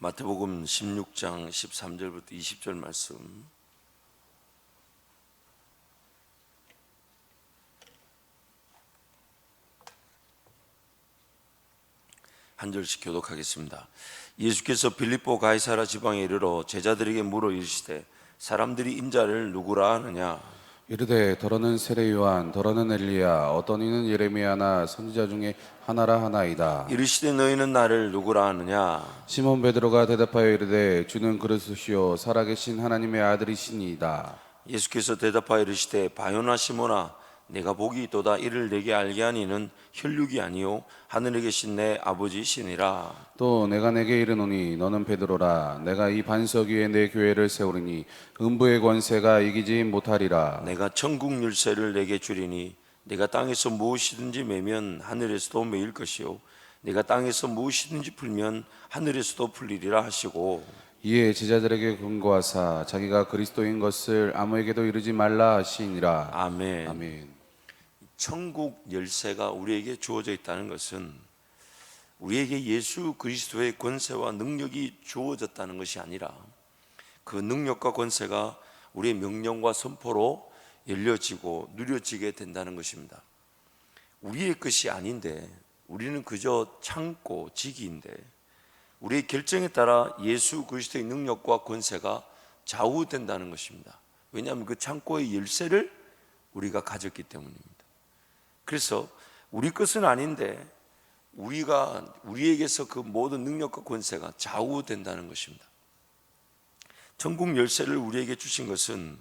마태복음 16장 13절부터 20절 말씀. 한 절씩 교독하겠습니다. 예수께서 빌립보 가이사라 지방에 이르러 제자들에게 물어 이르시되 사람들이 인자를 누구라 하느냐? 이르되 더러는 세례 요한, 더러는 엘리야, 어떤 이는 예레미야나 선지자 중에 하나라 하나이다. 이르시되 너희는 나를 누구라 하느냐? 시몬 베드로가 대답하여 이르되 주는 그리스도시요 살아계신 하나님의 아들이시니이다. 예수께서 대답하여 이르시되 바요나 시몬아 내가 복이 있도다. 이를 내게 알게 하니는 혈육이 아니요 하늘에 계신 내 아버지시니라. 또 내가 내게 이르노니 너는 베드로라. 내가 이 반석 위에 내 교회를 세우리니 음부의 권세가 이기지 못하리라. 내가 천국 열쇠를 내게 주리니 내가 땅에서 무엇이든지 매면 하늘에서도 매일 것이요 내가 땅에서 무엇이든지 풀면 하늘에서도 풀리리라 하시고, 이에 제자들에게 권고하사 자기가 그리스도인 것을 아무에게도 이르지 말라 하시니라. 아멘. 아멘. 천국 열쇠가 우리에게 주어져 있다는 것은 우리에게 예수 그리스도의 권세와 능력이 주어졌다는 것이 아니라 그 능력과 권세가 우리의 명령과 선포로 열려지고 누려지게 된다는 것입니다. 우리의 것이 아닌데 우리는 그저 참고 지기인데 우리의 결정에 따라 예수 그리스도의 능력과 권세가 좌우된다는 것입니다. 왜냐하면 그 창고의 열쇠를 우리가 가졌기 때문입니다. 그래서 우리 것은 아닌데 우리에게서 그 모든 능력과 권세가 좌우된다는 것입니다. 천국 열쇠를 우리에게 주신 것은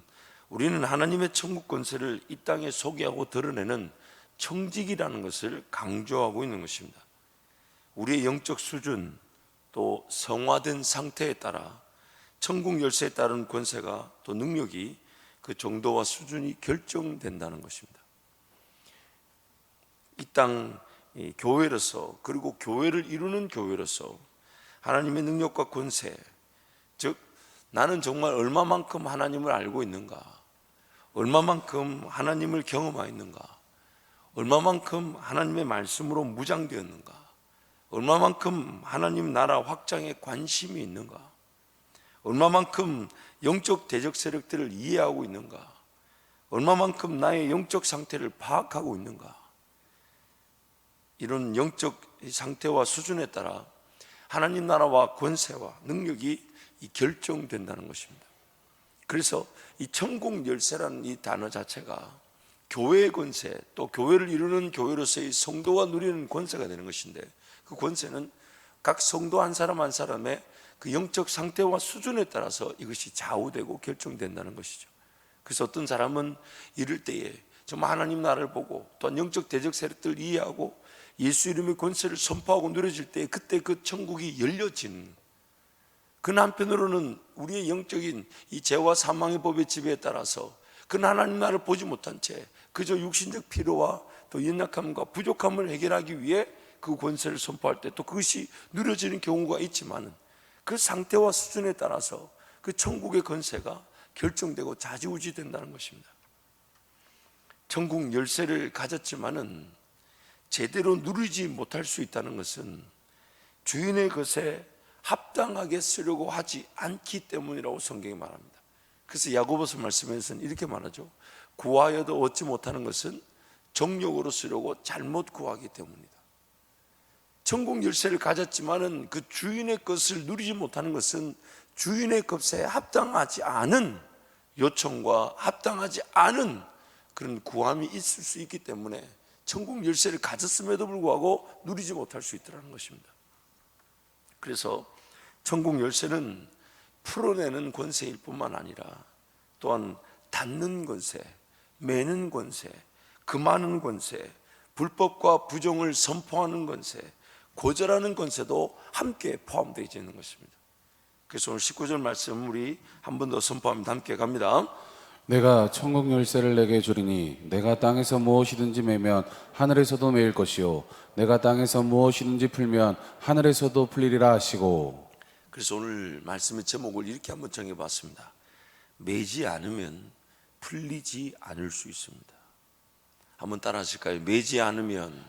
우리는 하나님의 천국 권세를 이 땅에 소개하고 드러내는 청직이라는 것을 강조하고 있는 것입니다. 우리의 영적 수준 또 성화된 상태에 따라 천국 열쇠에 따른 권세가 또 능력이 그 정도와 수준이 결정된다는 것입니다. 이 땅 교회로서 그리고 교회를 이루는 교회로서 하나님의 능력과 권세, 즉 나는 정말 얼마만큼 하나님을 알고 있는가, 얼마만큼 하나님을 경험하였는가, 얼마만큼 하나님의 말씀으로 무장되었는가, 얼마만큼 하나님 나라 확장에 관심이 있는가, 얼마만큼 영적 대적 세력들을 이해하고 있는가, 얼마만큼 나의 영적 상태를 파악하고 있는가, 이런 영적 상태와 수준에 따라 하나님 나라와 권세와 능력이 결정된다는 것입니다. 그래서 이 천국 열쇠라는 이 단어 자체가 교회의 권세, 또 교회를 이루는 교회로서의 성도가 누리는 권세가 되는 것인데, 그 권세는 각 성도 한 사람 한 사람의 그 영적 상태와 수준에 따라서 이것이 좌우되고 결정된다는 것이죠. 그래서 어떤 사람은 이럴 때에 정말 하나님 나라를 보고 또한 영적 대적 세력들을 이해하고 예수 이름의 권세를 선포하고 누려질 때 그때 그 천국이 열려지는, 그 한편으로는 우리의 영적인 이 죄와 사망의 법의 지배에 따라서 그 하나님 나라를 보지 못한 채 그저 육신적 필요와 또 연약함과 부족함을 해결하기 위해 그 권세를 선포할 때 또 그것이 누려지는 경우가 있지만 그 상태와 수준에 따라서 그 천국의 권세가 결정되고 좌지우지 된다는 것입니다. 천국 열쇠를 가졌지만은 제대로 누리지 못할 수 있다는 것은 주인의 것에 합당하게 쓰려고 하지 않기 때문이라고 성경이 말합니다. 그래서 야고보서 말씀에서는 이렇게 말하죠. 구하여도 얻지 못하는 것은 정욕으로 쓰려고 잘못 구하기 때문이다. 천국 열쇠를 가졌지만은 그 주인의 것을 누리지 못하는 것은 주인의 것에 합당하지 않은 요청과 합당하지 않은 그런 구함이 있을 수 있기 때문에 천국 열쇠를 가졌음에도 불구하고 누리지 못할 수 있다는 것입니다. 그래서 천국 열쇠는 풀어내는 권세일 뿐만 아니라 또한 닫는 권세, 매는 권세, 금하는 권세, 불법과 부정을 선포하는 권세, 고절하는 권세도 함께 포함되어 있는 것입니다. 그래서 오늘 19절 말씀 우리 한 번 더 선포하면 함께 갑니다. 내가 천국 열쇠를 내게 주리니 내가 땅에서 무엇이든지 매면 하늘에서도 매일 것이요 내가 땅에서 무엇이든지 풀면 하늘에서도 풀리리라 하시고. 그래서 오늘 말씀의 제목을 이렇게 한번 정해봤습니다. 매지 않으면 풀리지 않을 수 있습니다. 한번 따라 하실까요? 매지 않으면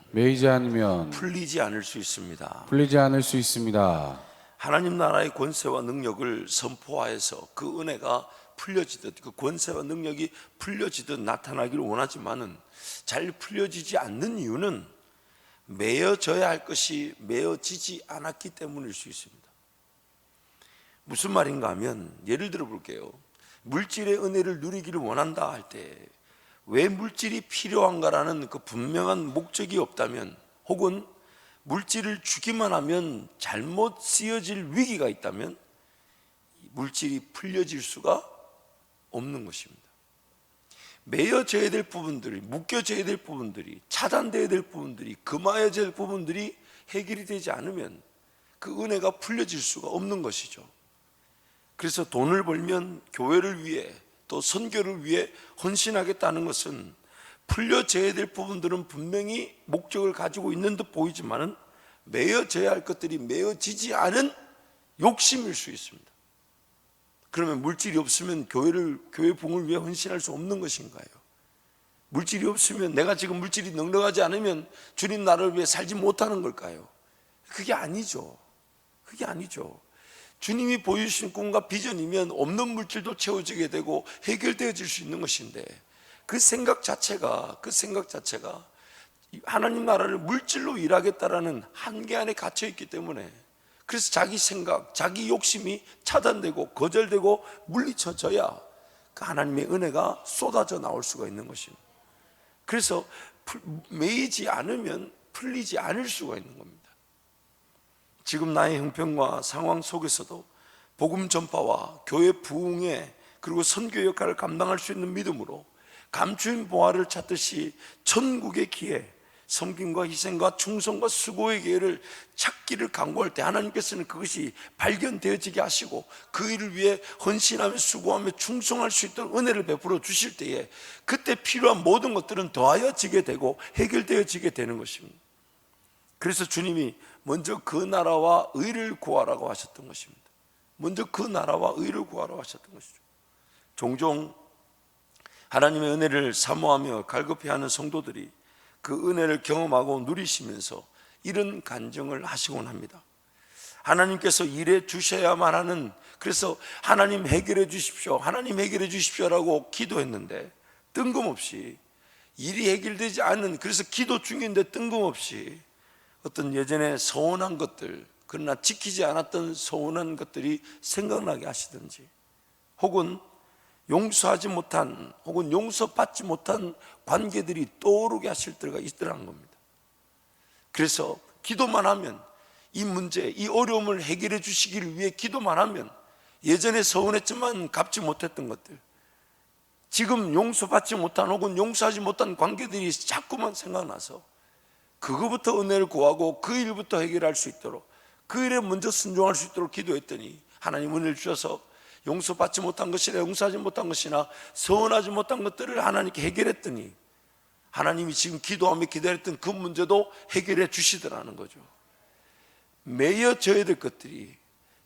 풀리지 않을 수 있습니다. 하나님 하나님 나라의 권세와 능력을 선포하여서 그 은혜가 풀려지듯, 그 권세와 능력이 풀려지듯 나타나기를 원하지만은 잘 풀려지지 않는 이유는 매어져야 할 것이 매어지지 않았기 때문일 수 있습니다. 무슨 말인가 하면, 예를 들어 볼게요. 물질의 은혜를 누리기를 원한다 할 때 왜 물질이 필요한가라는 그 분명한 목적이 없다면, 혹은 물질을 주기만 하면 잘못 쓰여질 위기가 있다면 물질이 풀려질 수가 없는 것입니다. 매여져야 될 부분들이, 묶여져야 될 부분들이, 차단되어야 될 부분들이, 금하여져야 될 부분들이 해결이 되지 않으면 그 은혜가 풀려질 수가 없는 것이죠. 그래서 돈을 벌면 교회를 위해, 또 선교를 위해 헌신하겠다는 것은 풀려져야 될 부분들은 분명히 목적을 가지고 있는 듯 보이지만은 매어져야 할 것들이 매어지지 않은 욕심일 수 있습니다. 그러면 물질이 없으면 교회 부흥을 위해 헌신할 수 없는 것인가요? 물질이 없으면, 내가 지금 물질이 넉넉하지 않으면 주님 나라를 위해 살지 못하는 걸까요? 그게 아니죠. 그게 아니죠. 주님이 보여주신 꿈과 비전이면 없는 물질도 채워지게 되고 해결되어질 수 있는 것인데, 그 생각 자체가 하나님 나라를 물질로 일하겠다라는 한계 안에 갇혀 있기 때문에, 그래서 자기 생각, 자기 욕심이 차단되고 거절되고 물리쳐져야 그 하나님의 은혜가 쏟아져 나올 수가 있는 것입니다. 그래서 매이지 않으면 풀리지 않을 수가 있는 겁니다. 지금 나의 형편과 상황 속에서도 복음 전파와 교회 부흥에, 그리고 선교 역할을 감당할 수 있는 믿음으로 감추인 보화를 찾듯이 천국의 기회, 섬김과 희생과 충성과 수고의 기회를 찾기를 강구할 때 하나님께서는 그것이 발견되어지게 하시고 그 일을 위해 헌신하며 수고하며 충성할 수 있도록 은혜를 베풀어 주실 때에, 그때 필요한 모든 것들은 더하여지게 되고 해결되어지게 되는 것입니다. 그래서 주님이 먼저 그 나라와 의를 구하라고 하셨던 것입니다. 먼저 그 나라와 의를 구하라고 하셨던 것이죠. 종종 하나님의 은혜를 사모하며 갈급해하는 성도들이 그 은혜를 경험하고 누리시면서 이런 간증을 하시곤 합니다. 하나님께서 일해 주셔야만 하는, 그래서 하나님 해결해 주십시오, 하나님 해결해 주십시오라고 기도했는데 뜬금없이 일이 해결되지 않는, 그래서 기도 중인데 뜬금없이 어떤 예전에 서운한 것들, 그러나 지키지 않았던 서운한 것들이 생각나게 하시든지, 혹은 용서하지 못한, 혹은 용서받지 못한 관계들이 떠오르게 하실 때가 있더라는 겁니다. 그래서 기도만 하면 이 문제, 이 어려움을 해결해 주시기를 위해 기도만 하면 예전에 서운했지만 갚지 못했던 것들, 지금 용서받지 못한 혹은 용서하지 못한 관계들이 자꾸만 생각나서 그거부터 은혜를 구하고 그 일부터 해결할 수 있도록, 그 일에 먼저 순종할 수 있도록 기도했더니 하나님 은혜를 주셔서 용서받지 못한 것이나 용서하지 못한 것이나 서운하지 못한 것들을 하나님께 해결했더니 하나님이 지금 기도하며 기다렸던 그 문제도 해결해 주시더라는 거죠. 매여져야 될 것들이,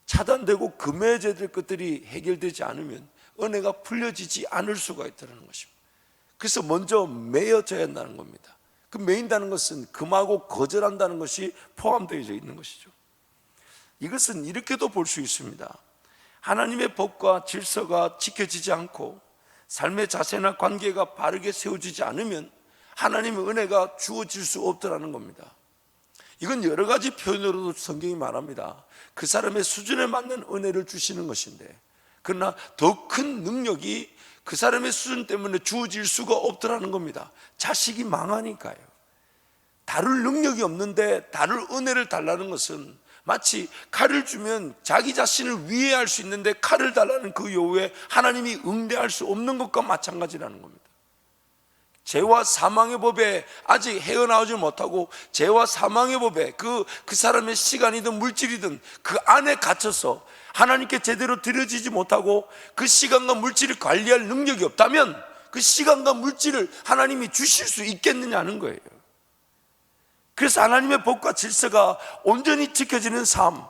차단되고 금해져야 될 것들이 해결되지 않으면 은혜가 풀려지지 않을 수가 있다는 것입니다. 그래서 먼저 매여져야 한다는 겁니다. 그 매인다는 것은 금하고 거절한다는 것이 포함되어 있는 것이죠. 이것은 이렇게도 볼 수 있습니다. 하나님의 법과 질서가 지켜지지 않고 삶의 자세나 관계가 바르게 세워지지 않으면 하나님의 은혜가 주어질 수 없더라는 겁니다. 이건 여러 가지 표현으로도 성경이 말합니다. 그 사람의 수준에 맞는 은혜를 주시는 것인데, 그러나 더 큰 능력이 그 사람의 수준 때문에 주어질 수가 없더라는 겁니다. 자식이 망하니까요. 다룰 능력이 없는데 다룰 은혜를 달라는 것은 마치 칼을 주면 자기 자신을 위해할 수 있는데 칼을 달라는 그 요구에 하나님이 응대할 수 없는 것과 마찬가지라는 겁니다. 죄와 사망의 법에 아직 헤어나오지 못하고 죄와 사망의 법에 그 사람의 시간이든 물질이든 그 안에 갇혀서 하나님께 제대로 드려지지 못하고 그 시간과 물질을 관리할 능력이 없다면 그 시간과 물질을 하나님이 주실 수 있겠느냐는 거예요. 그래서 하나님의 법과 질서가 온전히 지켜지는 삶,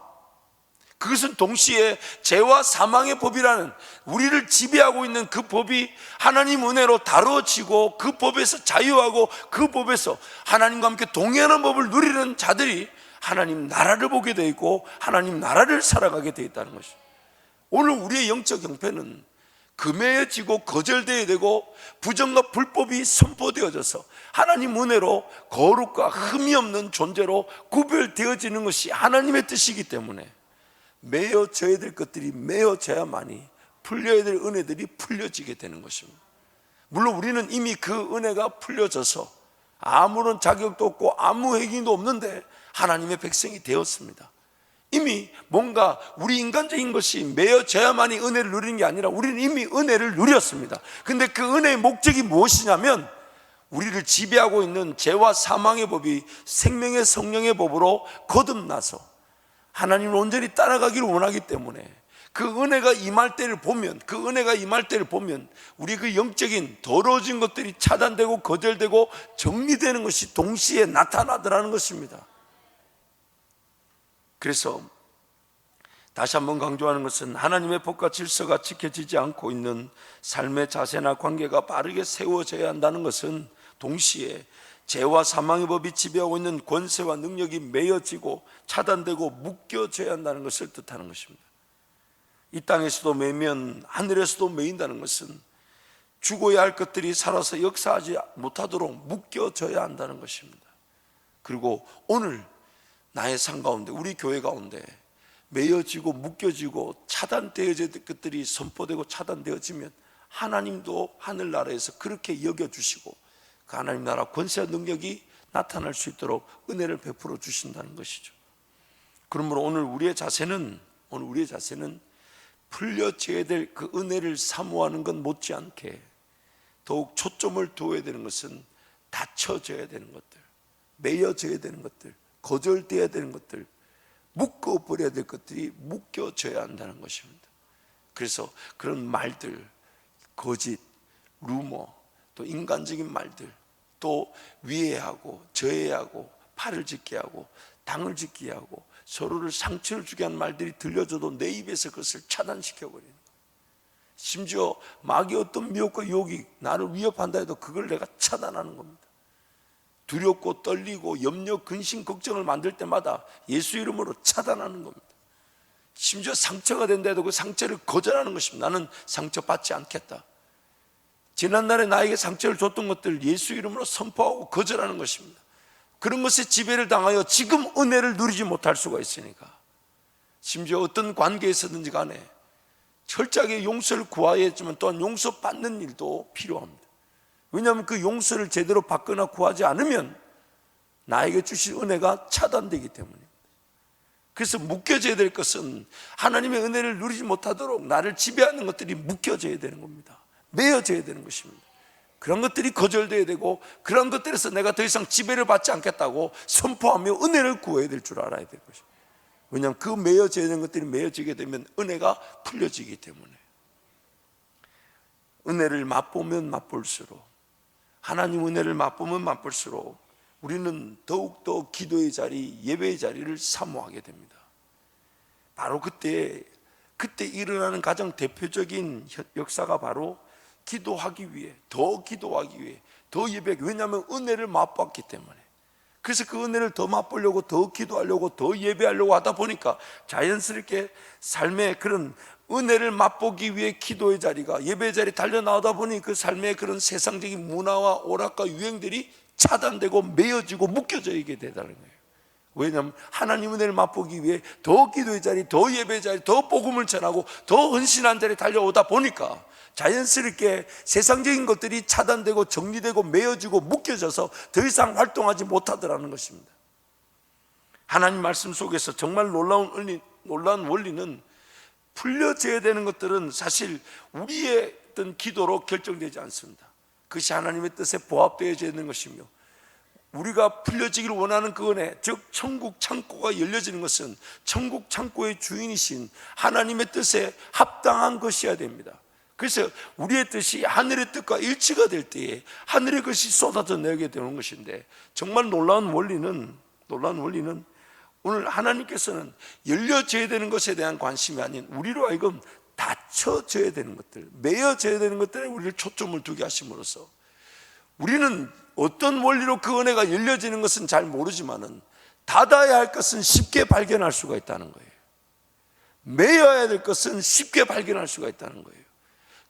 그것은 동시에 죄와 사망의 법이라는 우리를 지배하고 있는 그 법이 하나님 은혜로 다뤄지고 그 법에서 자유하고 그 법에서 하나님과 함께 동행하는 법을 누리는 자들이 하나님 나라를 보게 되어 있고 하나님 나라를 살아가게 되어 있다는 것이죠. 오늘 우리의 영적 형편은 금해지고 거절되어야 되고 부정과 불법이 선포되어져서 하나님 은혜로 거룩과 흠이 없는 존재로 구별되어지는 것이 하나님의 뜻이기 때문에 메어져야 될 것들이 메어져야만이 풀려야 될 은혜들이 풀려지게 되는 것입니다. 물론 우리는 이미 그 은혜가 풀려져서 아무런 자격도 없고 아무 행위도 없는데 하나님의 백성이 되었습니다. 이미 뭔가 우리 인간적인 것이 메어져야만이 은혜를 누리는 게 아니라 우리는 이미 은혜를 누렸습니다. 근데 그 은혜의 목적이 무엇이냐면 우리를 지배하고 있는 죄와 사망의 법이 생명의 성령의 법으로 거듭나서 하나님을 온전히 따라가기를 원하기 때문에 그 은혜가 임할 때를 보면 우리 그 영적인 더러워진 것들이 차단되고 거절되고 정리되는 것이 동시에 나타나더라는 것입니다. 그래서 다시 한번 강조하는 것은 하나님의 법과 질서가 지켜지지 않고 있는 삶의 자세나 관계가 바르게 세워져야 한다는 것은 동시에 죄와 사망의 법이 지배하고 있는 권세와 능력이 메어지고 차단되고 묶여져야 한다는 것을 뜻하는 것입니다. 이 땅에서도 매면 하늘에서도 매인다는 것은 죽어야 할 것들이 살아서 역사하지 못하도록 묶여져야 한다는 것입니다. 그리고 오늘 나의 삶 가운데 우리 교회 가운데 매여지고 묶여지고 차단되어질 것들이 선포되고 차단되어지면 하나님도 하늘나라에서 그렇게 여겨주시고 그 하나님 나라 권세와 능력이 나타날 수 있도록 은혜를 베풀어 주신다는 것이죠. 그러므로 오늘 우리의 자세는 풀려져야 될 그 은혜를 사모하는 것 못지않게 더욱 초점을 두어야 되는 것은 닫혀져야 되는 것들, 매여져야 되는 것들, 거절되어야 되는 것들, 묶어버려야 될 것들이 묶여져야 한다는 것입니다. 그래서 그런 말들, 거짓, 루머, 또 인간적인 말들, 또 위해하고 저해하고 팔을 짓게 하고 당을 짓게 하고 서로를 상처를 주게 한 말들이 들려줘도 내 입에서 그것을 차단시켜버리는 거예요. 심지어 마귀의 어떤 미혹과 유혹이 나를 위협한다 해도 그걸 내가 차단하는 겁니다. 두렵고 떨리고 염려, 근심, 걱정을 만들 때마다 예수 이름으로 차단하는 겁니다. 심지어 상처가 된다 해도 그 상처를 거절하는 것입니다. 나는 상처받지 않겠다. 지난날에 나에게 상처를 줬던 것들 예수 이름으로 선포하고 거절하는 것입니다. 그런 것에 지배를 당하여 지금 은혜를 누리지 못할 수가 있으니까 심지어 어떤 관계에서든지 간에 철저하게 용서를 구해야 했지만 또한 용서받는 일도 필요합니다. 왜냐하면 그 용서를 제대로 받거나 구하지 않으면 나에게 주실 은혜가 차단되기 때문입니다. 그래서 묶여져야 될 것은 하나님의 은혜를 누리지 못하도록 나를 지배하는 것들이 묶여져야 되는 겁니다. 매어져야 되는 것입니다. 그런 것들이 거절돼야 되고 그런 것들에서 내가 더 이상 지배를 받지 않겠다고 선포하며 은혜를 구해야 될 줄 알아야 될 것입니다. 왜냐하면 그 매어져야 되는 것들이 매어지게 되면 은혜가 풀려지기 때문에 은혜를 맛보면 맛볼수록 하나님 은혜를 맛보면 맛볼수록 우리는 더욱더 기도의 자리, 예배의 자리를 사모하게 됩니다. 바로 그때 일어나는 가장 대표적인 역사가 바로 기도하기 위해, 더 예배하기, 왜냐하면 은혜를 맛봤기 때문에. 그래서 그 은혜를 더 맛보려고, 더 기도하려고, 더 예배하려고 하다 보니까 자연스럽게 삶의 그런 은혜를 맛보기 위해 기도의 자리가, 예배의 자리에 달려나오다 보니 그 삶의 그런 세상적인 문화와 오락과 유행들이 차단되고 매어지고 묶여져 있게 되다는 거예요. 왜냐하면 하나님 은혜를 맛보기 위해 더 기도의 자리, 더 예배의 자리, 더 복음을 전하고 더 헌신한 자리에 달려오다 보니까 자연스럽게 세상적인 것들이 차단되고 정리되고 매어지고 묶여져서 더 이상 활동하지 못하더라는 것입니다. 하나님 말씀 속에서 정말 놀라운 원리는 풀려져야 되는 것들은 사실 우리의 어떤 기도로 결정되지 않습니다. 그것이 하나님의 뜻에 부합되어져야 되는 것이며 우리가 풀려지기를 원하는 그 은혜, 즉 천국 창고가 열려지는 것은 천국 창고의 주인이신 하나님의 뜻에 합당한 것이어야 됩니다. 그래서 우리의 뜻이 하늘의 뜻과 일치가 될 때에 하늘의 것이 쏟아져 내게 되는 것인데, 정말 놀라운 원리는 오늘 하나님께서는 열려져야 되는 것에 대한 관심이 아닌 우리로 하여금 닫혀져야 되는 것들, 매여져야 되는 것들에 우리를 초점을 두게 하심으로써 우리는 어떤 원리로 그 은혜가 열려지는 것은 잘 모르지만은 닫아야 할 것은 쉽게 발견할 수가 있다는 거예요. 매여야 될 것은 쉽게 발견할 수가 있다는 거예요.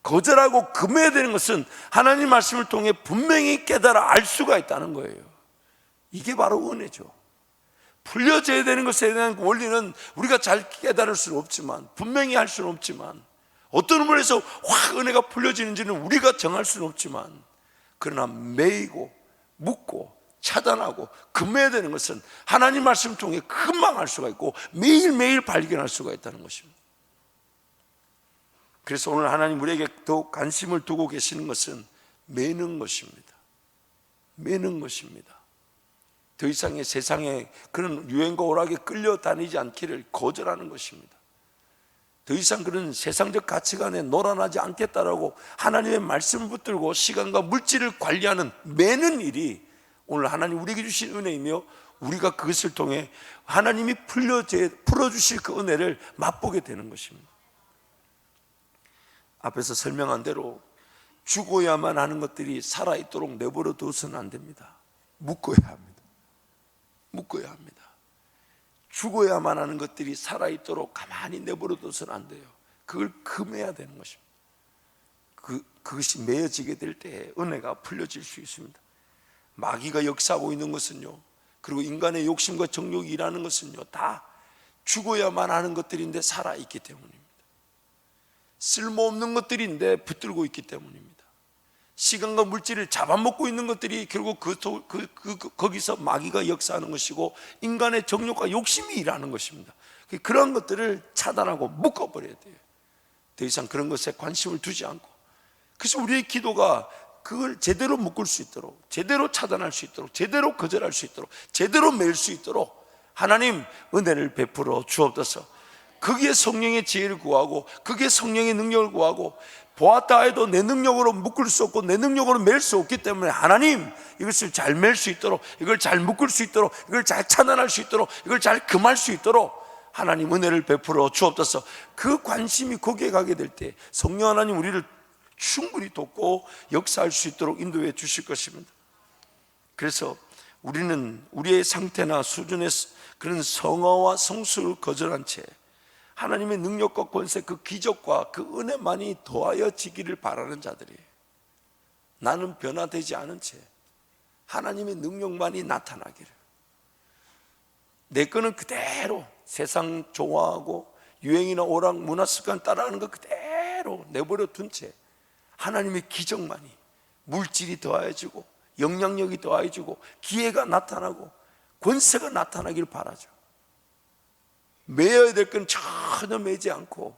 거절하고 금해야 되는 것은 하나님 말씀을 통해 분명히 깨달아 알 수가 있다는 거예요. 이게 바로 은혜죠. 풀려져야 되는 것에 대한 원리는 우리가 잘 깨달을 수는 없지만, 분명히 할 수는 없지만, 어떤 의미에서 확 은혜가 풀려지는지는 우리가 정할 수는 없지만, 그러나 매이고 묶고 차단하고 금해야 되는 것은 하나님 말씀을 통해 금방 알 수가 있고 매일매일 발견할 수가 있다는 것입니다. 그래서 오늘 하나님 우리에게 더욱 관심을 두고 계시는 것은 매는 것입니다. 매는 것입니다. 더 이상의 세상에 그런 유행과 오락에 끌려다니지 않기를 거절하는 것입니다. 더 이상 그런 세상적 가치관에 놀아나지 않겠다라고 하나님의 말씀을 붙들고 시간과 물질을 관리하는 매는 일이 오늘 하나님 우리에게 주신 은혜이며, 우리가 그것을 통해 하나님이 풀어주실 그 은혜를 맛보게 되는 것입니다. 앞에서 설명한 대로 죽어야만 하는 것들이 살아있도록 내버려 둬서는 안 됩니다. 묶어야 합니다. 묶어야 합니다. 죽어야만 하는 것들이 살아있도록 가만히 내버려 둬서는 안 돼요. 그걸 금해야 되는 것입니다. 그것이 매어지게 될 때 은혜가 풀려질 수 있습니다. 마귀가 역사하고 있는 것은요, 그리고 인간의 욕심과 정욕이 일하는 것은요, 다 죽어야만 하는 것들인데 살아있기 때문입니다. 쓸모없는 것들인데 붙들고 있기 때문입니다. 시간과 물질을 잡아먹고 있는 것들이 결국 거기서 마귀가 역사하는 것이고 인간의 정욕과 욕심이 일하는 것입니다. 그런 것들을 차단하고 묶어버려야 돼요. 더 이상 그런 것에 관심을 두지 않고, 그래서 우리의 기도가 그걸 제대로 묶을 수 있도록, 제대로 차단할 수 있도록, 제대로 거절할 수 있도록, 제대로 맬 수 있도록 하나님 은혜를 베풀어 주옵소서. 거기에 성령의 지혜를 구하고, 거기에 성령의 능력을 구하고, 보았다 해도 내 능력으로 묶을 수 없고 내 능력으로 맬 수 없기 때문에 하나님 이것을 잘 맬 수 있도록, 이걸 잘 묶을 수 있도록, 이걸 잘 차단할 수 있도록, 이걸 잘 금할 수 있도록 하나님 은혜를 베풀어 주옵소서. 그 관심이 거기에 가게 될 때 성령 하나님 우리를 충분히 돕고 역사할 수 있도록 인도해 주실 것입니다. 그래서 우리는 우리의 상태나 수준의 그런 성화와 성수를 거절한 채 하나님의 능력과 권세, 그 기적과 그 은혜만이 더하여지기를 바라는 자들이에요. 나는 변화되지 않은 채 하나님의 능력만이 나타나기를, 내 거는 그대로 세상 좋아하고 유행이나 오락 문화 습관 따라하는 거 그대로 내버려 둔 채 하나님의 기적만이, 물질이 더해지고 영향력이 더해지고 기회가 나타나고 권세가 나타나길 바라죠. 매여야 될 건 전혀 매지 않고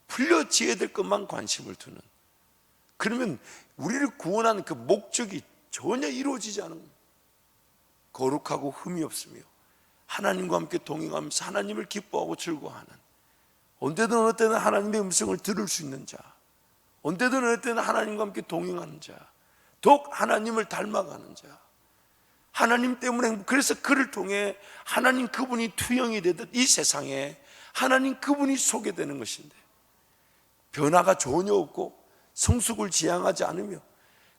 풀려지어야 될 것만 관심을 두는, 그러면 우리를 구원하는 그 목적이 전혀 이루어지지 않은, 거룩하고 흠이 없으며 하나님과 함께 동행하면서 하나님을 기뻐하고 즐거워하는, 언제든 어느 때는 하나님의 음성을 들을 수 있는 자, 언제든 어느 때는 하나님과 함께 동행하는 자, 더욱 하나님을 닮아가는 자, 하나님 때문에, 그래서 그를 통해 하나님 그분이 투영이 되듯 이 세상에 하나님 그분이 소개되는 것인데, 변화가 전혀 없고 성숙을 지향하지 않으며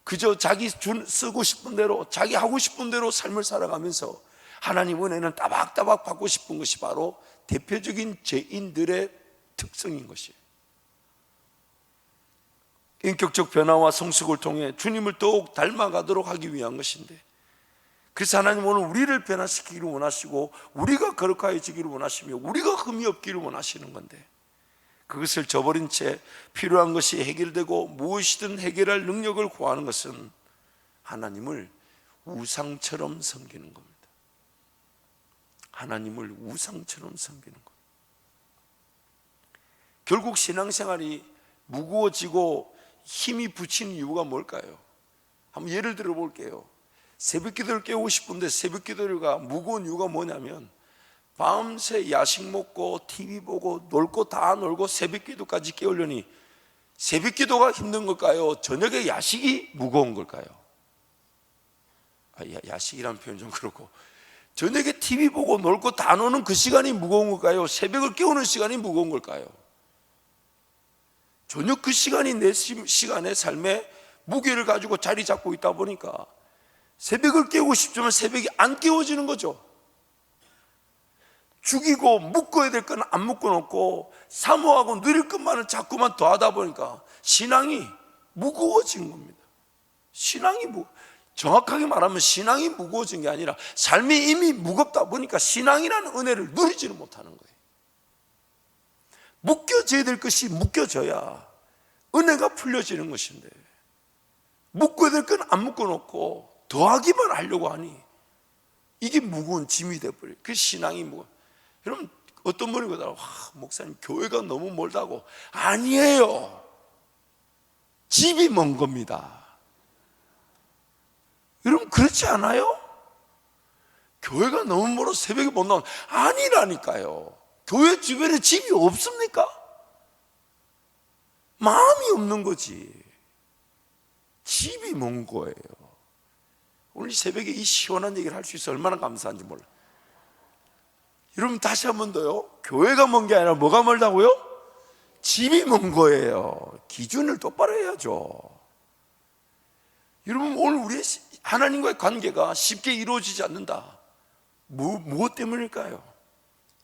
그저 자기 쓰고 싶은 대로, 자기 하고 싶은 대로 삶을 살아가면서 하나님 은혜는 따박따박 받고 싶은 것이 바로 대표적인 죄인들의 특성인 것이에요. 인격적 변화와 성숙을 통해 주님을 더욱 닮아가도록 하기 위한 것인데, 그래서 하나님 오늘 우리를 변화시키기를 원하시고 우리가 거룩해지기를 원하시며 우리가 흠이 없기를 원하시는 건데, 그것을 저버린 채 필요한 것이 해결되고 무엇이든 해결할 능력을 구하는 것은 하나님을 우상처럼 섬기는 겁니다. 하나님을 우상처럼 섬기는 것. 결국 신앙생활이 무거워지고 힘이 붙이는 이유가 뭘까요? 한번 예를 들어 볼게요. 새벽 기도를 깨우고 싶은데 새벽 기도가 무거운 이유가 뭐냐면, 밤새 야식 먹고 TV 보고 놀고 다 놀고 새벽 기도까지 깨우려니 새벽 기도가 힘든 걸까요? 저녁에 야식이 무거운 걸까요? 야식이라는 표현 좀 그렇고, 저녁에 TV 보고 놀고 다 노는 그 시간이 무거운 걸까요? 새벽을 깨우는 시간이 무거운 걸까요? 저녁 그 시간이 내 시간의 삶에 무게를 가지고 자리 잡고 있다 보니까 새벽을 깨우고 싶지만 새벽이 안 깨워지는 거죠. 죽이고 묶어야 될 건 안 묶어놓고 사모하고 누릴 것만은 자꾸만 더하다 보니까 신앙이 무거워진 겁니다. 정확하게 말하면 신앙이 무거워진 게 아니라 삶이 이미 무겁다 보니까 신앙이라는 은혜를 누리지는 못하는 거예요. 묶여져야 될 것이 묶여져야 은혜가 풀려지는 것인데, 묶어야 될 건 안 묶어놓고 더하기만 하려고 하니 이게 무거운 짐이 돼버려요. 그 신앙이 무거워. 여러분, 어떤 분이 그러더라고요. 목사님, 교회가 너무 멀다고. 아니에요. 집이 먼 겁니다. 여러분, 그렇지 않아요? 교회가 너무 멀어 새벽에 못 나오는, 아니라니까요. 교회 주변에 집이 없습니까? 마음이 없는 거지. 집이 먼 거예요. 오늘 새벽에 이 시원한 얘기를 할 수 있어 얼마나 감사한지 몰라. 여러분, 다시 한 번 더요. 교회가 먼 게 아니라 뭐가 멀다고요? 집이 먼 거예요. 기준을 똑바로 해야죠. 여러분, 오늘 우리 하나님과의 관계가 쉽게 이루어지지 않는다. 무엇 때문일까요?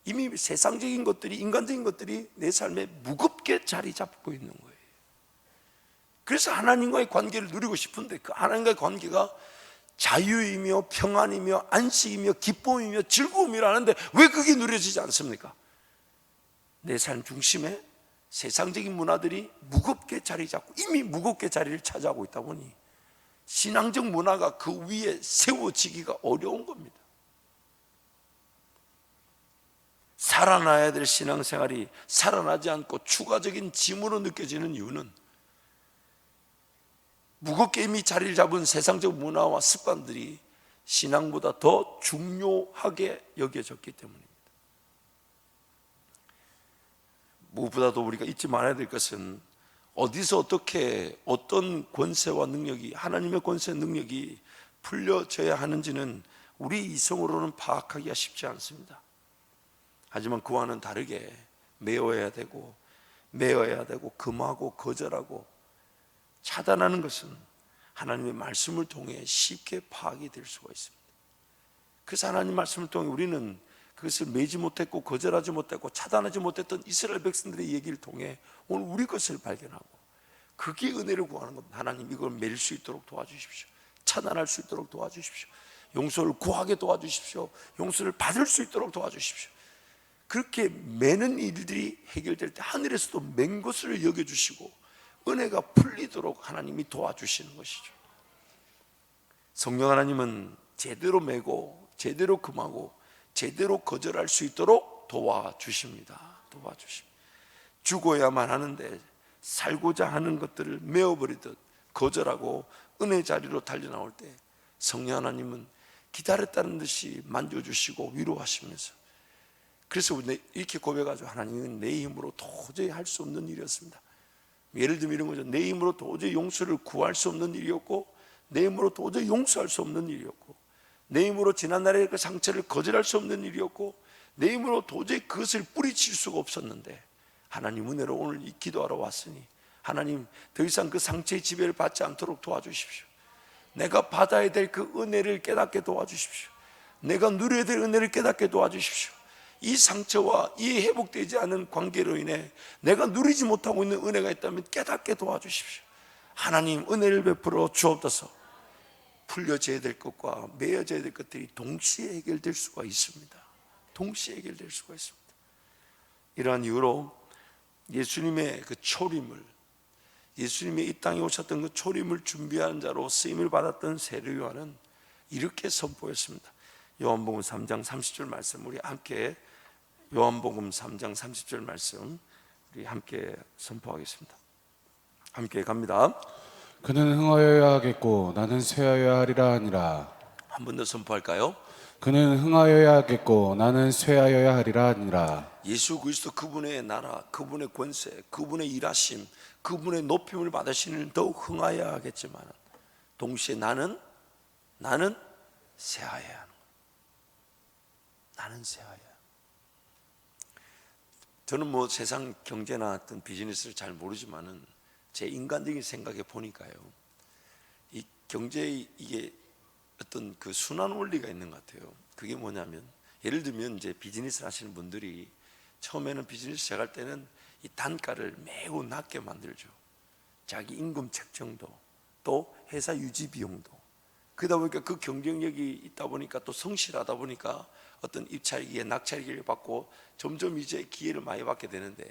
이미 세상적인 것들이, 인간적인 것들이 내 삶에 무겁게 자리 잡고 있는 거예요. 그래서 하나님과의 관계를 누리고 싶은데 그 하나님과의 관계가 자유이며 평안이며 안식이며 기쁨이며 즐거움이라는데 왜 그게 누려지지 않습니까? 내 삶 중심에 세상적인 문화들이 무겁게 자리 잡고 이미 무겁게 자리를 차지하고 있다 보니 신앙적 문화가 그 위에 세워지기가 어려운 겁니다. 살아나야 될 신앙생활이 살아나지 않고 추가적인 짐으로 느껴지는 이유는 무겁게 이미 자리를 잡은 세상적 문화와 습관들이 신앙보다 더 중요하게 여겨졌기 때문입니다. 무엇보다도 우리가 잊지 말아야 될 것은 어디서 어떻게 어떤 권세와 능력이, 하나님의 권세 능력이 풀려져야 하는지는 우리 이성으로는 파악하기가 쉽지 않습니다. 하지만 그와는 다르게 메어야 되고 금하고 거절하고 차단하는 것은 하나님의 말씀을 통해 쉽게 파악이 될 수가 있습니다. 그래서 하나님 말씀을 통해 우리는 그것을 매지 못했고 거절하지 못했고 차단하지 못했던 이스라엘 백성들의 얘기를 통해 오늘 우리 것을 발견하고 그게 은혜를 구하는 겁니다. 하나님, 이걸 맬 수 있도록 도와주십시오. 차단할 수 있도록 도와주십시오. 용서를 구하게 도와주십시오. 용서를 받을 수 있도록 도와주십시오. 그렇게 매는 일들이 해결될 때 하늘에서도 맨 것을 여겨주시고 은혜가 풀리도록 하나님이 도와주시는 것이죠. 성령 하나님은 제대로 매고 제대로 금하고 제대로 거절할 수 있도록 도와주십니다. 죽어야만 하는데 살고자 하는 것들을 메어버리듯 거절하고 은혜 자리로 달려나올 때 성령 하나님은 기다렸다는 듯이 만져주시고 위로하시면서, 그래서 이렇게 고백하죠. 하나님은 내 힘으로 도저히 할 수 없는 일이었습니다. 예를 들면 이런 거죠. 내 힘으로 도저히 용서를 구할 수 없는 일이었고, 내 힘으로 도저히 용서할 수 없는 일이었고, 내 힘으로 지난날의 그 상처를 거절할 수 없는 일이었고, 내 힘으로 도저히 그것을 뿌리칠 수가 없었는데 하나님 은혜로 오늘 이 기도하러 왔으니 하나님, 더 이상 그 상처의 지배를 받지 않도록 도와주십시오. 내가 받아야 될 그 은혜를 깨닫게 도와주십시오. 내가 누려야 될 은혜를 깨닫게 도와주십시오. 이 상처와 이 회복되지 않은 관계로 인해 내가 누리지 못하고 있는 은혜가 있다면 깨닫게 도와주십시오. 하나님, 은혜를 베풀어 주옵소서. 풀려져야 될 것과 메어져야 될 것들이 동시에 해결될 수가 있습니다. 동시에 해결될 수가 있습니다. 이러한 이유로 예수님의 그 초림을, 예수님의 이 땅에 오셨던 그 초림을 준비한 자로 쓰임을 받았던 세례 요한은 이렇게 선포했습니다. 요한복음 3장 30절 말씀, 우리 함께 요한복음 3장 30절 말씀 우리 함께 선포하겠습니다. 함께 갑니다. 그는 흥하여야 하겠고 나는 쇠하여야 하리라 하니라. 한 번 더 선포할까요? 그는 흥하여야 하겠고 나는 쇠하여야 하리라 하니라. 예수 그리스도 그분의 나라, 그분의 권세, 그분의 일하심, 그분의 높임을 받으시는 더욱 흥하여야 하겠지만 동시에 나는 쇠하여야 하는 거예요. 나는 쇠하여야. 저는 뭐 세상 경제나 어떤 비즈니스를 잘 모르지만은 제 인간적인 생각에 보니까요, 이 경제의 이게 어떤 그 순환 원리가 있는 것 같아요. 그게 뭐냐면 예를 들면 이제 비즈니스 하시는 분들이 처음에는 비즈니스 시작할 때는 이 단가를 매우 낮게 만들죠. 자기 임금 책정도, 또 회사 유지 비용도. 그러다 보니까 그 경쟁력이 있다 보니까 또 성실하다 보니까 어떤 입찰기에 낙찰기를 받고 점점 이제 기회를 많이 받게 되는데,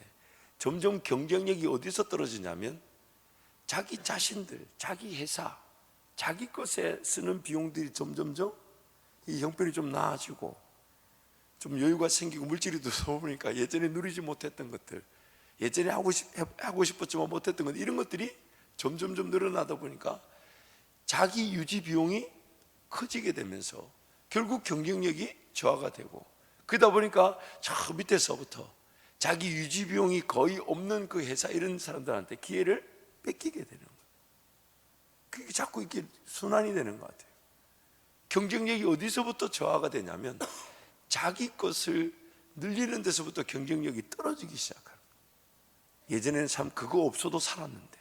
점점 경쟁력이 어디서 떨어지냐면 자기 자신들, 자기 회사, 자기 것에 쓰는 비용들이 점점점 이 형편이 좀 나아지고 좀 여유가 생기고 물질이 들어오니까 예전에 누리지 못했던 것들, 예전에 하고 싶었지만 못했던 것, 이런 것들이 점점점 늘어나다 보니까 자기 유지 비용이 커지게 되면서 결국 경쟁력이 저하가 되고, 그러다 보니까 저 밑에서부터 자기 유지 비용이 거의 없는 그 회사, 이런 사람들한테 기회를 뺏기게 되는 거예요. 그게 자꾸 이렇게 순환이 되는 것 같아요. 경쟁력이 어디서부터 저하가 되냐면 자기 것을 늘리는 데서부터 경쟁력이 떨어지기 시작하는 거예요. 예전에는 참 그거 없어도 살았는데,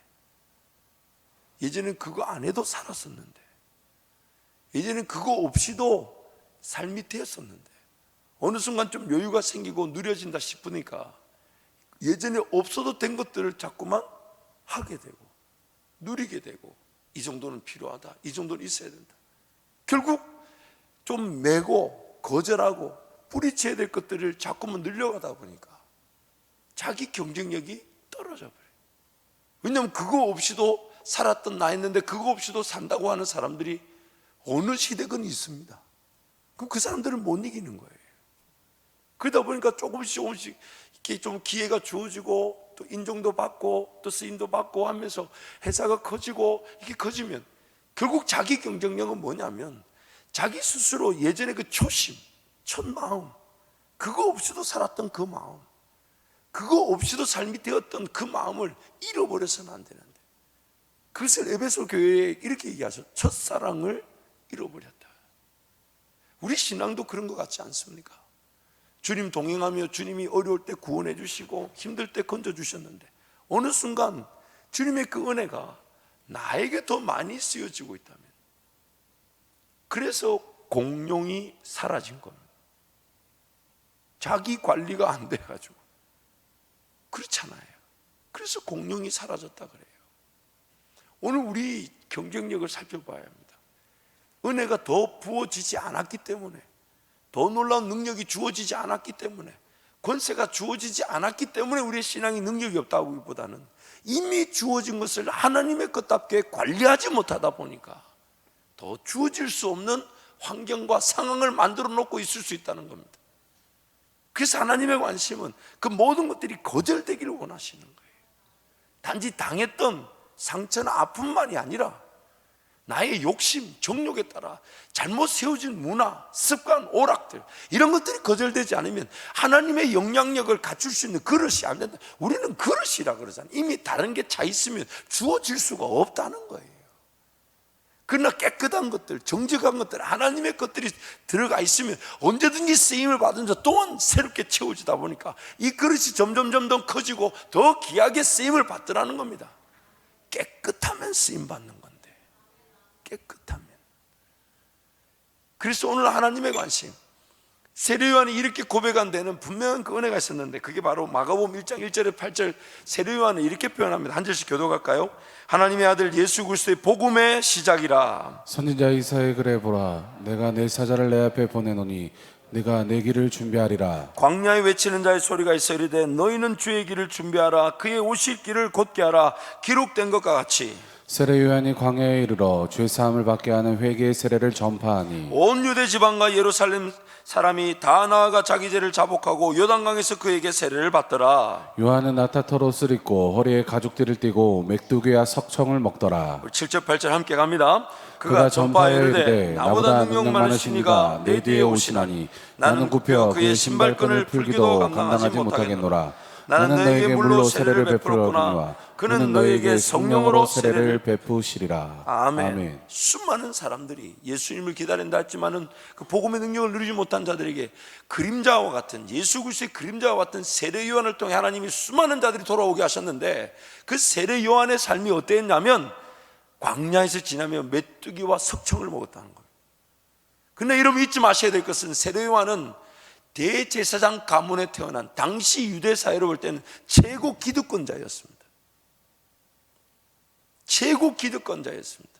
예전에는 그거 안 해도 살았었는데, 예전에는 그거 없이도 삶이 되었었는데, 어느 순간 좀 여유가 생기고 누려진다 싶으니까 예전에 없어도 된 것들을 자꾸만 하게 되고 누리게 되고, 이 정도는 필요하다, 이 정도는 있어야 된다. 결국 좀 매고 거절하고 뿌리쳐야 될 것들을 자꾸만 늘려가다 보니까 자기 경쟁력이 떨어져 버려요. 왜냐하면 그거 없이도 살았던 나 있는데 그거 없이도 산다고 하는 사람들이 어느 시대건 있습니다. 그럼 그 사람들은 못 이기는 거예요. 그러다 보니까 조금씩 이렇게 좀 기회가 주어지고 또 인정도 받고 또 쓰임도 받고 하면서 회사가 커지고, 이게 커지면 결국 자기 경쟁력은 뭐냐면 자기 스스로 예전에 그 초심, 첫 마음, 그거 없이도 살았던 그 마음, 그거 없이도 삶이 되었던 그 마음을 잃어버려서는 안 되는데, 그것을 에베소 교회에 이렇게 얘기하죠. 첫사랑을 잃어버렸다. 우리 신앙도 그런 것 같지 않습니까? 주님 동행하며 주님이 어려울 때 구원해 주시고 힘들 때 건져 주셨는데, 어느 순간 주님의 그 은혜가 나에게 더 많이 쓰여지고 있다면, 그래서 공룡이 사라진 겁니다. 자기 관리가 안 돼가지고. 그렇잖아요. 그래서 공룡이 사라졌다 그래요. 오늘 우리 경쟁력을 살펴봐야 합니다. 은혜가 더 부어지지 않았기 때문에, 더 놀라운 능력이 주어지지 않았기 때문에, 권세가 주어지지 않았기 때문에 우리의 신앙이 능력이 없다기보다는 이미 주어진 것을 하나님의 것답게 관리하지 못하다 보니까 더 주어질 수 없는 환경과 상황을 만들어 놓고 있을 수 있다는 겁니다. 그래서 하나님의 관심은 그 모든 것들이 거절되기를 원하시는 거예요. 단지 당했던 상처나 아픔만이 아니라 나의 욕심, 정욕에 따라 잘못 세워진 문화, 습관, 오락들, 이런 것들이 거절되지 않으면 하나님의 영향력을 갖출 수 있는 그릇이 안 된다. 우리는 그릇이라 그러잖아요. 이미 다른 게 차 있으면 주어질 수가 없다는 거예요. 그러나 깨끗한 것들, 정직한 것들, 하나님의 것들이 들어가 있으면 언제든지 쓰임을 받은 자 또한 새롭게 채워지다 보니까 이 그릇이 점점 더 커지고 더 귀하게 쓰임을 받더라는 겁니다. 깨끗하면 쓰임 받는 건데, 깨끗하면. 그래서 오늘 하나님의 관심, 세례 요한이 이렇게 고백한 데는 분명한 그 은혜가 있었는데, 그게 바로 마가복음 1장 1절에 8절, 세례 요한은 이렇게 표현합니다. 한 절씩 교독할까요? 하나님의 아들 예수 그리스도의 복음의 시작이라. 선지자 이사야의 글에 보라, 내가 내 사자를 내 앞에 보내노니 내가 내 길을 준비하리라. 광야에 외치는 자의 소리가 있어 이르되 너희는 주의 길을 준비하라, 그의 오실 길을 곧게 하라, 기록된 것과 같이. 세례 요한이 광야에 이르러 주의 사함을 받게 하는 회개의 세례를 전파하니 온 유대 지방과 예루살렘 사람이 다 나아가 자기 죄를 자복하고 요단강에서 그에게 세례를 받더라. 요한은 나타터로 쓰리고 허리에 가죽띠를 띠고 맥두개와 석청을 먹더라. 7절 8절 함께 갑니다. 그가 전파하여 이르되 나보다 능력 많으신 이가 내 뒤에 오시나니 나는 굽혀 그의 신발끈을 풀기도 감당하지 못하겠노라. 나는 너에게 물로 세례를 베풀었거니와 그는 너에게 성령으로 세례를 베푸시리라. 아멘. 수많은 사람들이 예수님을 기다린다 했지만은 그 복음의 능력을 누리지 못한 자들에게 그림자와 같은, 예수 그리스도의 그림자와 같은 세례 요한을 통해 하나님이 수많은 자들이 돌아오게 하셨는데, 그 세례 요한의 삶이 어땠냐면 광야에서 지나며 메뚜기와 석청을 먹었다는 거예요. 근데 여러분 잊지 마셔야 될 것은 세례 요한은 대제사장 가문에 태어난 당시 유대 사회로 볼 때는 최고 기득권자였습니다. 최고 기득권자였습니다.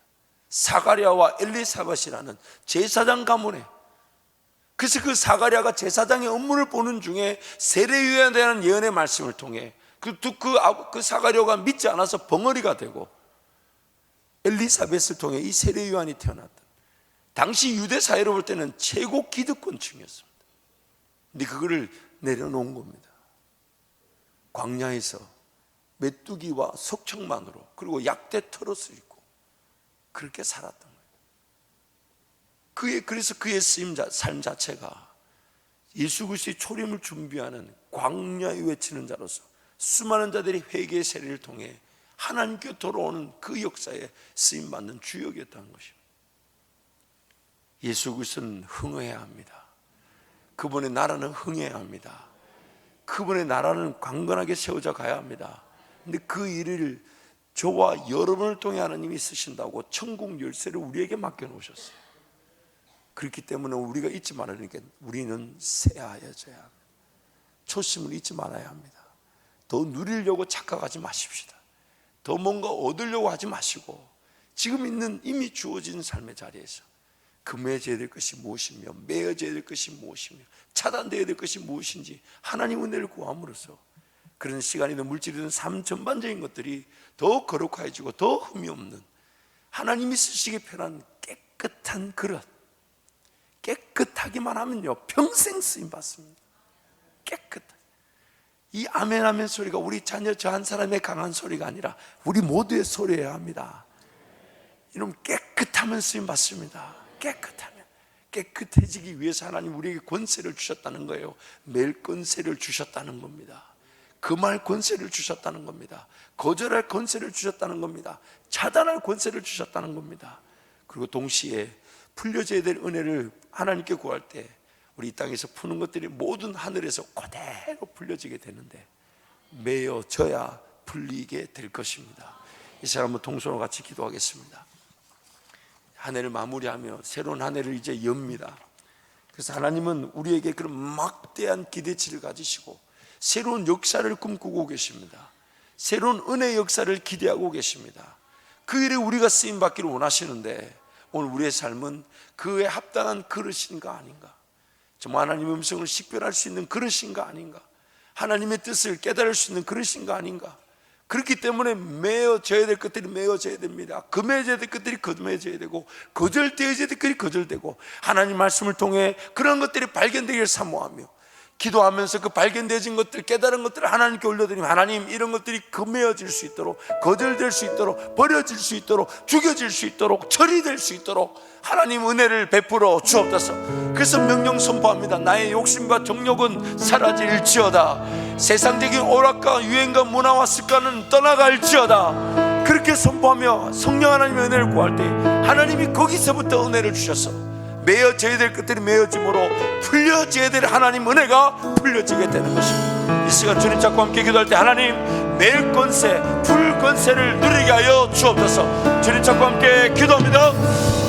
사가랴와 엘리사벳이라는 제사장 가문에, 그래서 그 사가랴가 제사장의 업무를 보는 중에 세례요한에 대한 예언의 말씀을 통해 그 사가랴가 믿지 않아서 벙어리가 되고 엘리사벳을 통해 이 세례요한이 태어났다. 당시 유대 사회로 볼 때는 최고 기득권층이었습니다. 근데 그거를 내려놓은 겁니다. 광야에서 메뚜기와 석청만으로, 그리고 약대 털옷을 입고 그렇게 살았던 거예요. 그래서 그의 삶 자체가 예수 그리스도의 초림을 준비하는 광야에 외치는 자로서 수많은 자들이 회개의 세례를 통해 하나님께 돌아오는 그 역사에 쓰임받는 주역이었다는 것입니다. 예수 그리스도는 흥해야 합니다. 그분의 나라는 흥해야 합니다. 그분의 나라는 강건하게 세워져 가야 합니다. 근데 그 일을 저와 여러분을 통해 하나님이 쓰신다고 천국 열쇠를 우리에게 맡겨놓으셨어요. 그렇기 때문에 우리가 잊지 말아야 하니까 우리는 새하여져야 합니다. 초심을 잊지 말아야 합니다. 더 누리려고 착각하지 마십시다. 더 뭔가 얻으려고 하지 마시고 지금 있는 이미 주어진 삶의 자리에서 금해져야 될 것이 무엇이며 매어져야 될 것이 무엇이며 차단되어야 될 것이 무엇인지 하나님 은혜를 구함으로써 그런 시간이든 물질이든 삶 전반적인 것들이 더 거룩해지고 더 흠이 없는 하나님이 쓰시기 편한 깨끗한 그릇, 깨끗하기만 하면요 평생 쓰임 받습니다. 깨끗하게. 이 아멘 아멘 소리가 우리 자녀 저 한 사람의 강한 소리가 아니라 우리 모두의 소리여야 합니다. 이놈 깨끗하면 쓰임 받습니다. 깨끗하면, 깨끗해지기 위해서 하나님 우리에게 권세를 주셨다는 거예요. 맬 권세를 주셨다는 겁니다. 금할 권세를 주셨다는 겁니다. 거절할 권세를 주셨다는 겁니다. 차단할 권세를 주셨다는 겁니다. 그리고 동시에 풀려져야 될 은혜를 하나님께 구할 때 우리 이 땅에서 푸는 것들이 모든 하늘에서 그대로 풀려지게 되는데 매여져야 풀리게 될 것입니다. 이 시간 한번 동서로 같이 기도하겠습니다. 한 해를 마무리하며 새로운 한 해를 이제 엽니다. 그래서 하나님은 우리에게 그런 막대한 기대치를 가지시고 새로운 역사를 꿈꾸고 계십니다. 새로운 은혜의 역사를 기대하고 계십니다. 그 일에 우리가 쓰임받기를 원하시는데 오늘 우리의 삶은 그에 합당한 그릇인가 아닌가, 정말 하나님의 음성을 식별할 수 있는 그릇인가 아닌가, 하나님의 뜻을 깨달을 수 있는 그릇인가 아닌가. 그렇기 때문에 메어져야 될 것들이 메어져야 됩니다. 금해져야 될 것들이 금해져야 되고 거절되어져야 될 것들이 거절되고 하나님 말씀을 통해 그런 것들이 발견되기를 사모하며 기도하면서 그 발견되어진 것들, 깨달은 것들을 하나님께 올려드리면 하나님 이런 것들이 금해어질 수 있도록, 거절될 수 있도록, 버려질 수 있도록, 죽여질 수 있도록, 처리될 수 있도록 하나님 은혜를 베풀어 주옵소서. 그래서 명령 선포합니다. 나의 욕심과 정욕은 사라질지어다. 세상적인 오락과 유행과 문화와 습관은 떠나갈지어다. 그렇게 선포하며 성령 하나님의 은혜를 구할 때 하나님이 거기서부터 은혜를 주셔서 메어져야 될 것들이 메어짐으로 풀려져야 될 하나님 은혜가 풀려지게 되는 것입니다. 이 시간 주님 잡고 함께 기도할 때 하나님 맬 권세, 풀 권세를 누리게 하여 주옵소서. 주님 잡고 함께 기도합니다.